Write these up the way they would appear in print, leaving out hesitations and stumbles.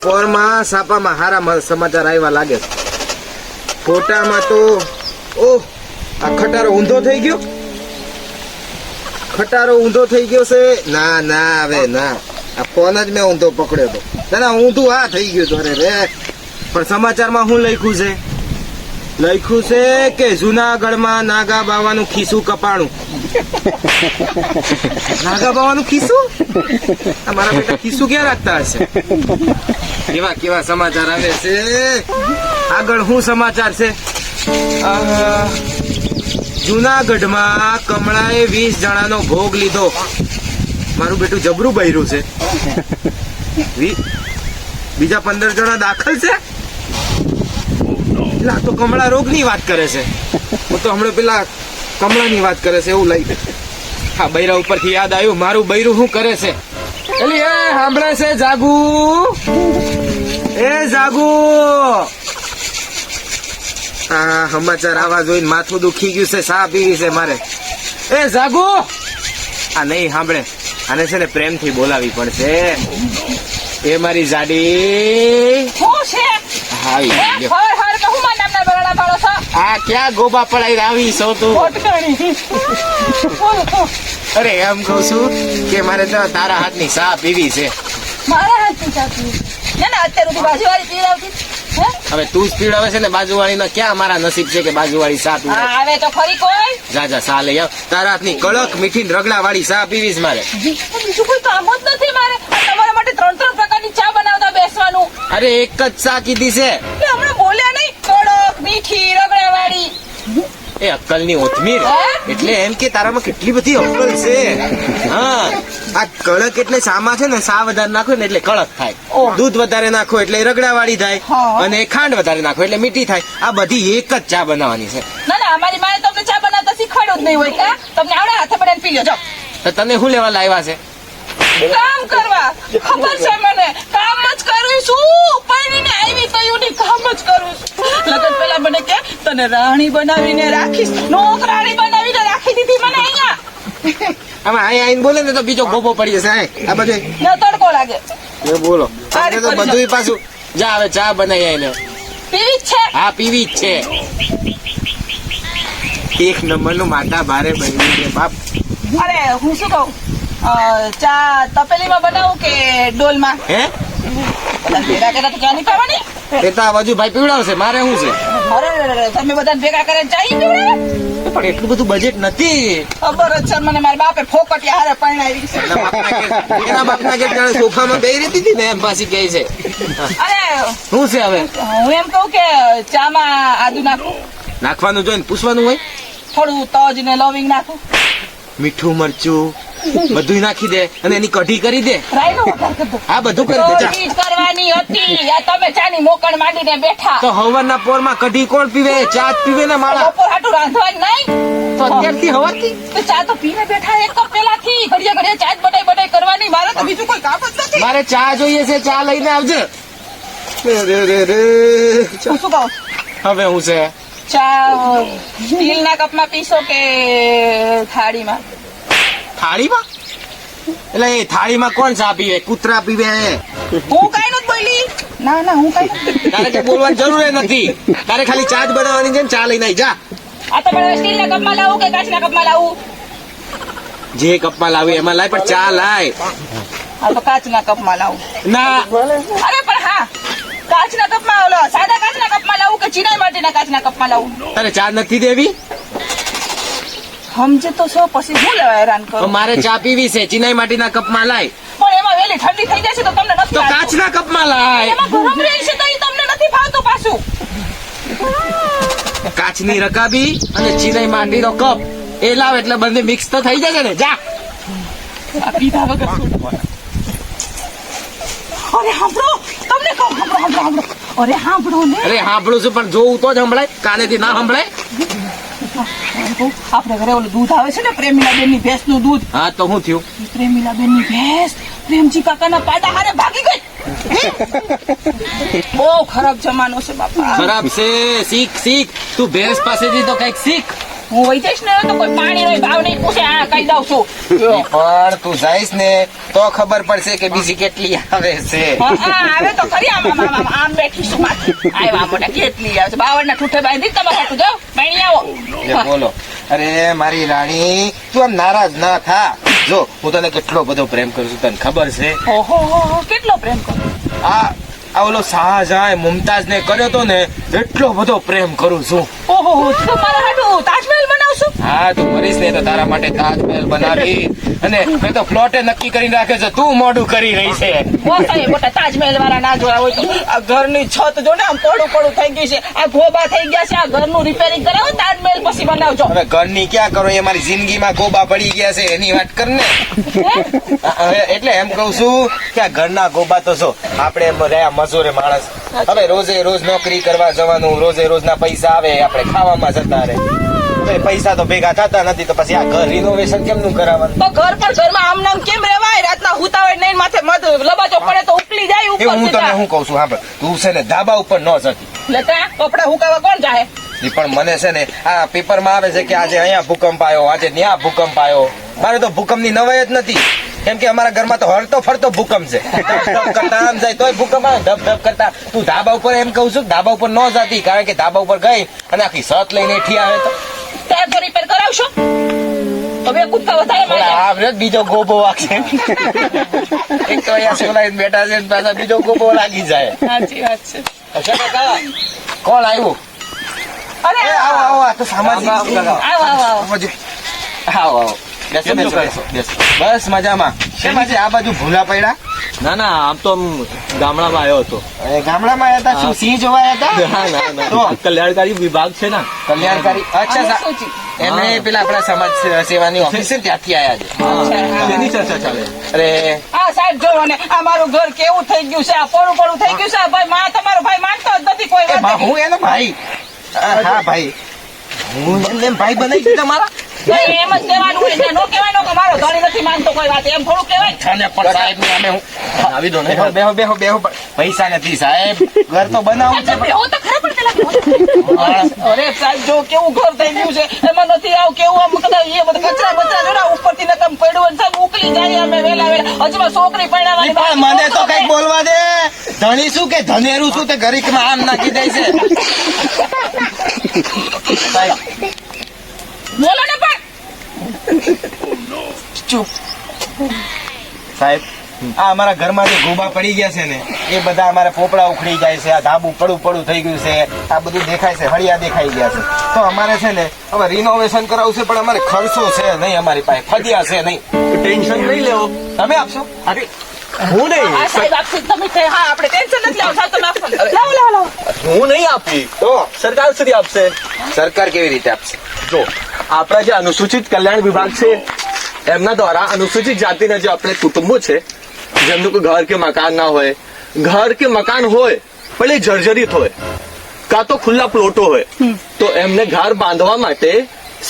પોરમાં સાપામાં હારા સમાચાર આવ્યા લાગે છે. ફોટામાં તો ઓહ આ ખટારો ઊંધો થઈ ગયો. ખટારો ઊંધો થઈ ગયો છે. ના ના હવે ના, આ ફોન જ મેં ઊંધો પકડ્યો હતો. ના ઊંધું આ થઈ ગયું તો રે. પણ સમાચારમાં શું લખ્યું છે? લખ્યું છે કે જુનાગઢમાં નાગા બાવાનું ખિસ્સું કપાણું. નાગા બાવાનું ખિસ્સું? મારા બેટા ખિસ્સું ક્યાં રાખતા હશે? કેવા કેવા સમાચાર આવે છે. આગળ શું સમાચાર છે? જુનાગઢમાં કમળાએ 20 જણાનો ભોગ લીધો. મારું બેટું જબરું બૈરું છે. બીજા 15 જણા દાખલ છે. પેલા તો કમળા રોગ ની વાત કરે છે. હું તો હમણાં પેલા કમળા ની વાત કરે છે એવું લઈ. હા, બૈરા ઉપરથી યાદ આવ્યું, મારું બૈરું શું કરે છે? એલી એ સાંભળે છે? જાગુ, એ જાગુ. હા, સમાચાર આવા જોઈને માથું દુખી ગયું છે. સા પીવી છે મારે. એ જાગુ. આ નહીં સાંભળે. આને છે ને પ્રેમથી બોલાવી પડશે. એ મારી જાડી. આ ક્યાં ગોબા પડાઈ આવી છો તું? અરે એમ કઉ છું કે મારે તો તારા હાથની ચા પીવી છે. મારા હાથની ચા પીવી? ના અત્યારે બાજુવાળી પીવડાવતી. હવે તું જ પીવડાવે છે ને બાજુવાળી નો. ક્યાં મારા નસીબ છે કે બાજુવાળી ચા પીવે? આવે તો ખરી કોઈ. જા ચા લઈ આવ. તારા હાથની કડક મીઠી રગડા વાળી ચા પીવી છે મારે. બીજું કોઈ કામ જ નથી મારે. તમારા માટે 3 પ્રકારની ચા બનાવતા બેસવાનું. અરે એક જ ચા કીધી છે. હમણાં બોલ્યા નહીં? કડક મીઠી રગડા વાળી. એ અક્કલ ની ઓથમીર. એટલે એમ કે તારામાં કેટલી બધી અક્કલ છે. હા, આ કડક એટલે સામા છે ને, સા વધારે નાખો ને એટલે કડક થાય. દૂધ વધારે નાખો એટલે રગડા વાળી થાય. અને ખાંડ વધારે નાખો એટલે મીઠી થાય. આ બધી એક જ ચા બનાવવાની છે. ના અમારી માએ તમને ચા બનાવતા શીખવાડ્યું જ નહીં હોય. કા તમને આવડે? હાથે બનાવીને પી લો. જાઓ. તો તને શું લેવા લાવ્યા છે? કામ કરવા. ખબર છે મને. કામ જ કરું છું. પૈણીને આવી તયુંની કામ જ કરું છું. લગન પેલા મને કે તને રાણી બનાવીને રાખીશ. નોકરાણી બનાવીને રાખી દીધી મને અહીંયા. આમાં અહીં આઈને બોલે ને તો બીજો ગોપો પડી જશે. આ બધું ના તડકો લાગે. બોલો તો બધું પાછું. જા હવે ચા બનાવી આવીને. પીવી જ છે? હા પીવી જ છે. એક નંબર નું માતા ભારે બન્યું છે બાપ. અરે હું શું કહું, ચા તપેલીમાં બનાવું કે ડોલમાં? હે ભેગા કર્યા તો ચા નહીં ખાવાની? એ તો આ બાજુ ભાઈ પીવડાવશે. મારે શું છે? અરે તમે બધા ભેગા કરે ચા ઈ પીવડાવે? પણ એટલું બધું બજેટ નથી. ખબર જ છે મને. મારા બાપે ફોકટિયા હારે પરણાવી છે. એના બાપના ઘેર જાણે સોફામાં બેહી રહેતી હતી ને એમ પાછી કહે છે. અરે શું છે હવે? હું એમ કહું કે ચામાં આદુ નાખું. નાખવાનું જોઈને પૂછવાનું હોય. થોડું તજ ને લવિંગ નાખું. મીઠું મરચું બધું નાખી દે અને એની કઢી કરી દે. રાઈનો વઘાર કરી દો. હા બધું કરી દે. જા. કઢી જ કરવાની હતી. આ તમે ચાની મોકળ માંડીને બેઠા. તો હવારના પોરમાં કઢી કોણ પીવે? ચા જ પીવે ને માળા. બપોર હાટું રાંધવાનું નહીં? તો અત્યારથી હવાથી તો ચા તો પીને બેઠા 1 કપ પેલાથી. ઘડિયા ઘડિયા ચા જ બટાઈ કરવાની. મારે તો બીજું કોઈ કામ જ નથી. મારે ચા જોઈએ છે. ચા લઈને આવજે. હું શું કહું? હવે હું છે? ચા સ્ટીલના કપમાં પીશો કે થાળીમાં? થાળીમાં? એટલે એ થાળીમાં કોણ ચા પીવે? કૂતરા પીવે. હું કઈ નથી બોલી. ના હું કઈ નથી. તારે કઈ બોલવાની જરૂર નથી. તારે ખાલી ચા જ બનાવવાની છે ને. ચા લઈને આવી જા. આ તો મને સ્ટીલના કપમાં લાવું કે કાચના કપમાં લાવું? જે કપમાં લાવી એમાં લાય, પણ ચા લાય. આ તો કાચના કપમાં લાવું. ના અરે પણ હા, કાચના કપમાં ઓલો સાદા કાચના કપમાં લાવું કે ચિનાઈ માટીના કાચના કપમાં લાવું? તારે ચા નથી દેવી? સમજે તો શું પછી શું લેવા હેરાન તો કરો? મારે ચા પીવી છે. ચિનાઈ માટીના કપમાં લાય. પણ એમાં વેલી ઠંડી થઈ જશે તો તમને નથી તો ભાવતું. કાચના કપમાં લાય. એમાં ગરમ રહે છે તો ઈ તમને નથી ભાવતું પાછું. કાચની રકાબી અને ચિનાઈ માટીનો કપ એ લાવ એટલે બંને મિક્સ તો થઈ જશે ને. જા. આ પીધા વગર શું? અરે સાંભળો, તમને કહું. સાંભળો. અરે સાંભળો ને. અરે સાંભળું છું પણ જોવું તો જ સંભળાય. કાનેથી ના સંભળાય. આપણે ઘરે ઓલું દૂધ આવે છે ને, પ્રેમીલાબેન ની ભેંસ નું દૂધ. હા તો શું થયું? પ્રેમીલાબેન ની ભેંસ પ્રેમજી કાકાના પાડા હારે ભાગી ગઈ. બહુ ખરાબ જમાનો છે બાપા. ખરાબ છે. શીખ તું ભેંસ પાસેથી તો કઈક શીખ. હું વહી જઈશ ને તો કોઈ પાણી નો ભાવ નહીં પૂછે. આ કહી દઉં છું. પણ તું જઈશ ને તો ખબર પડશે કે બીજી કેટલી આવે છે. આવે તો ખરી. આમ બેઠીશું માથે. આવ્યા મોટા કેટલી આવે છે. બાવળના ઠૂઠે બાંધી તમે હાટું જાઓ પાણી આવો. એ બોલો. અરે મારી રાણી, તું આમ નારાજ ના થા. જો હું તને કેટલો બધો પ્રેમ કરું છું, તને ખબર છે? ઓહો, કેટલો પ્રેમ કરો. આ ઓલો શાહજહાં મુમતાઝ ને કર્યો તો ને, એટલો બધો પ્રેમ કરું છું. ઓહો, તો મારા હાટું તાજમહેલ બનાવશું. હા, તું મરીશ ને તો તારા માટે તાજમહેલ બનાવી. અને મેં તો પ્લોટે નક્કી કરીને રાખ્યો છે, તું મોડું કરી રહી છે. મોટા તાજમહેલ વાળા ના જોયા હોય તો આ ઘરની છત જો ને આમ પડું થઈ ગઈ છે. આ ગોબા થઈ ગયા છે. આ ઘરનું રિપેરિંગ કરાવો, તાજમહેલ પછી બનાવજો. હવે ઘરની ક્યાં કરો, એ મારી જિંદગીમાં ગોબા પડી ગયા છે એની વાત કર ને. એટલે એમ કઉ છું કે આ ઘરના ગોબા તો છો આપણે એમ રહ્યા મજૂરે માણસ. હવે રોજે રોજ નોકરી કરવા જવાનું, રોજે રોજ ના પૈસા આવે, આપણે ખાવામાં જતા રહે. હવે પૈસા તો ભેગા થતા નથી, તો પછી આ ઘર રિનોવેશન કેમનું કરાવવાનું? તો ઘર પર ઘરમાં આમ નામ કેમ રહેવાય? રાતના હુતા હોય નહીં, માથે મધ લબાચો પડે તો ઉકલી જાય ઉપર. હું તને શું કઉ છું, હા, તું છે ને ધાબા ઉપર ન જતી. લેતા કપડા હુકાવા કોણ જાય? પણ મને છે ને આ પેપરમાં આવે છે કે આજે અહીંયા ભૂકંપ આવ્યો, આજે ત્યાં ભૂકંપ આવ્યો. મારે તો ભૂકંપની નવાઈ જ નથી, કેમ કે અમારા ઘરમાં તો હરતો ફરતો ભૂકંપ છે. ધબ કરતા આમ જાય તોય ભૂકંપ આવે, ધબ કરતા. તું ધાબા ઉપર, એમ કઉ છું ધાબા ઉપર ન જતી, કારણ કે ધાબા ઉપર ગઈ અને આખી છત લઈને એઠી આવે તો ત્યાં તો રિપેર કરાવશો. હવે કુદકા વધારે મારે. બીજો ગોબો વાગશે. એક તો અહીંયા સોલાઈને બેઠા છે, પાછા બીજો ગોબો લાગી જાય. સાચી વાત છે. અચ્છા કાકા, કોણ આવ્યું? અરે આવો આવો, આ તો સામાજિક. આવો. બેસો, બેસો. બસ મજામાં. શેમાંથી આ બાજુ ભૂલા પડ્યા? ના ના, આમ તો ગામડામાં આવ્યો હતો. ગામડામાં આવ્યા હતા? શું સિંહ જોવા આવ્યા હતા? ના ના, તો કલ્યાણકારી વિભાગ છે ને. કલ્યાણકારી. અચ્છા, એમને પેલા આપણા સમાજ સેવાની ઓફિસ છે ત્યાંથી આવ્યા છે. તેની ચર્ચા ચાલે. અરે આ સાહેબ જો ને આ મારું ઘર કેવું થઈ ગયું છે. આ પડું થઈ ગયું છે. ભાઈ માં તમારો ભાઈ માનતો જ નથી કોઈ વાત. હું એનો ભાઈ. હા ભાઈ, હું એમ ભાઈ બનાવી દીધા મારા. એમ જ કહેવાનું હોય ને. નો કહેવાનું કે મારો ધણી નથી માનતો કોઈ વાત. એમ થોડું કહેવાય. અને પણ સાહેબ ની સામે હું આવી દો ને. બેહો. પૈસા નથી સાહેબ, ઘર તો બનાવું છે. એવું તો ખરા પણ પેલા અરે સાહેબ જો કેવું ઘર થઈ ગયું છે. એમાં નથી આવું કેવું આમ કદાચ એ બધા કચરા બચરા જો ને ઉપરથી નકમ પડ્યું સાહેબ ઉકલી જાય. અમે વેલા હજુ છોકરી પરણાવવાની. પણ મને તો કઈક બોલવા દે. ધણી શું કે ધનેરું શું તે ગરીકમાં આમ નાખી દે છે. સાહેબ બોલો ને પણ. ચૂપ. સાહેબ, આ અમારા ઘરમાં જે ગોબા પડી ગયા છે ને, એ બધા અમારા પોપડા ઉખડી જાય છે. આ ધાબુ પડું થઈ ગયું છે. આ બધું દેખાય છે, હળિયા દેખાઈ ગયા છે. તો અમારે છે ને હવે રિનોવેશન કરાવવું છે, પણ અમારે ખર્ચો છે નહીં, અમારી પાસે ફદિયા છે નહીં. ટેન્શન નહીં લેવો. તમે આપશો? અરે હું નહીં. આ સાહેબ આપશે તમે હા આપણે ટેન્શન નથી લેવું. સાહેબ તમે આપો. લાવો. હું નહીં આપી તો સરકાર સુધી આપશે. સરકાર કેવી રીતે આપશે? જો આપણા જે અનુસૂચિત કલ્યાણ વિભાગ છે, એમના દ્વારા અનુસૂચિત જાતિના જે આપણે કુટુંબો છે, જેમનું કોઈ ઘર કે મકાન ના હોય, ઘર કે મકાન હોય પણ એ જર્જરિત હોય, કાં તો ખુલ્લા પ્લોટો હોય, તો એમને ઘર બાંધવા માટે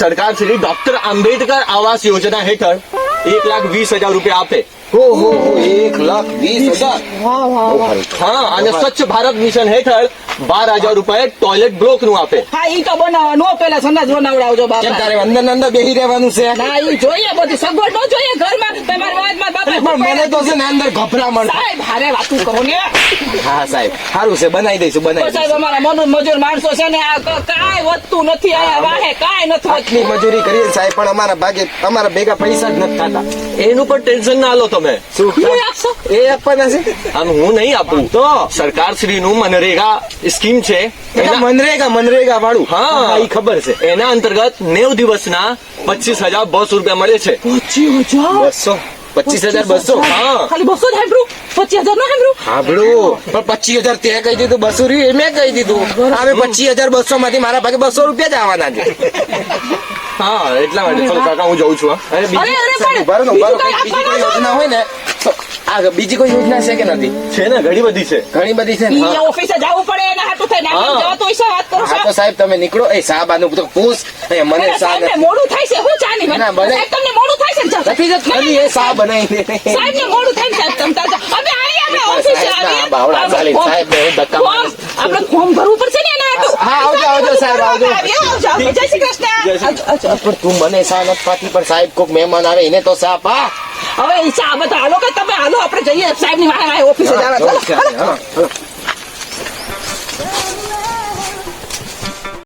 સરકાર શ્રી ડોક્ટર આંબેડકર આવાસ યોજના હેઠળ 1,20,000 રૂપિયા આપે. ઓહો, 1,20,000. હા, અને સ્વચ્છ ભારત મિશન હેઠળ 12,000 રૂપિયા ટોયલેટ બ્લોક નું આપે. હા ઈ તો બનાવવાનું. પેલા સંડાસ બનાવડાવજો કેમ બાપા. તારે અંદર બેહી રહેવાનું છે? ના ઈ જોઈએ બધી સગવડ નો જોઈએ ઘરમાં. તમારા વાતમાં બાપા પણ મને તો છે ને અંદર ગભરામણ. સાહેબ હારે વાતું કરો ને. હા સાહેબ, સારું છે, બનાવી દઈશું. સાહેબ અમારા મજૂર માણસો છે ને આ કાંઈ વધતું નથી. આયા વાહે કાંઈ નથી આટલી મજૂરી કરીએ સાહેબ, પણ અમારા ભાગે અમારા ભેગા પૈસા જ નથી થતા. એનું પણ ટેન્શન ના લો તમે. શું આપશો? એ આપવાના છે? આમ હું નહીં આપું. તો સરકાર શ્રી નું મનરેગા સ્કીમ છે, મનરેગા વાળું. હા, એ ખબર છે. એના અંતર્ગત 90 દિવસના 25,200 રૂપિયા મળે છે. 200 25,200. હા, ખાલી 200 જ હેન્ડ્રું 25,000 નો હેન્ડ્રું. હા બડું, પણ 25,000 તે કહી દીધું, 200 રૂપિયા મેં કહી દીધું. હવે 25,200 માંથી મારા ભાગે 200 રૂપિયા જ આવવાના છે. હા, એટલા માટે. ચલો કાકા, હું જઉં છું. હા. અરે અરે, પણ ઉભારો ને, ઉભારો. બીજું બીજી કોઈ કાંઈ યોજના હોય ને તો આ બીજી કોઈ યોજના છે કે નથી? છે ને, ઘણી બધી છે. ઘણી બધી છે ને. ઈ ઓફિસે જવું પડે એના હાટું થઈને આપણે હા. જતો હશે વાત કરો હા તો સાહેબ તમે નીકળો. એ સાહેબાનું બધું પૂછ. એ મને સા સાહેબને મોડું થાય છે. હું ચાની ના, ભલે. સાહેબ તમને મોડું થાય છે ને જાઓ. નથી જ ખાલી એ સા બનાવી દે. સાહેબને મોડું થાય ને સાહેબ તમ તાર જાઓ. અમે આવીએ અમે ઓફિસે આવીએ. બાવડા ચાલી સાહેબ ને ધક્કા મારે. આપણે ફોર્મ ભરવું પડશે ને એના હાટુ. હા, આવજો, સાહેબ, આવજો. આવજો. જય શ્રી કૃષ્ણ. આવજો. પણ તું મને સા નથી પાતી, પણ સાહેબ કોક મહેમાન આવે એને તો સા પા. હવે હિસાબ હાલો કે તમે હાલો આપણે જઈએ સાહેબ ની વાહે ઓફિસે જવા. ચાલો, ચાલો. હા.